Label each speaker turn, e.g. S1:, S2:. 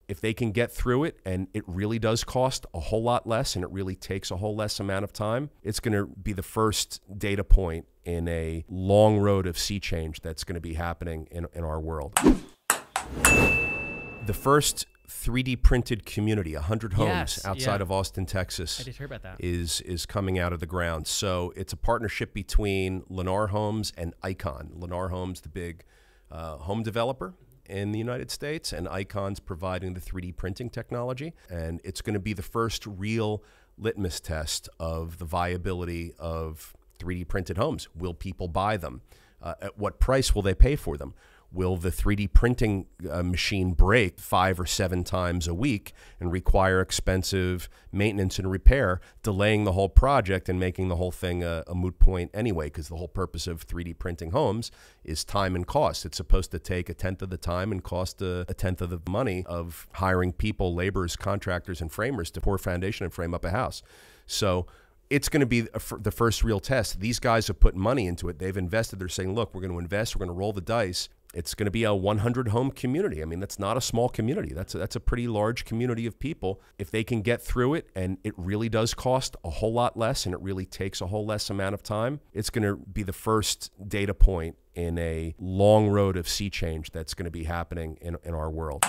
S1: If they can get through it, and it really does cost a whole lot less and it really takes a whole less amount of time, it's going to be the first data point in a long road of sea change that's going to be happening in our world. The first 3D printed community, 100 homes outside of Austin, Texas,
S2: I did hear about that.
S1: is coming out of the ground. So it's a partnership between Lennar Homes and Icon. Lennar Homes, the big home developer in the United States, and Icon's providing the 3D printing technology. And it's going to be the first real litmus test of the viability of 3D printed homes. Will people buy them? At what price will they pay for them? Will the 3D printing machine break 5 or 7 times a week and require expensive maintenance and repair, delaying the whole project and making the whole thing a moot point anyway? Because the whole purpose of 3D printing homes is time and cost. It's supposed to take 1/10 of the time and cost 1/10 of the money of hiring people, laborers, contractors, and framers to pour foundation and frame up a house. So it's going to be the first real test. These guys have put money into it. They've invested. They're saying, look, we're going to invest. We're going to roll the dice. It's going to be a 100-home community. I mean, that's not a small community. That's a pretty large community of people. If they can get through it, and it really does cost a whole lot less and it really takes a whole less amount of time, it's going to be the first data point in a long road of sea change that's going to be happening in our world.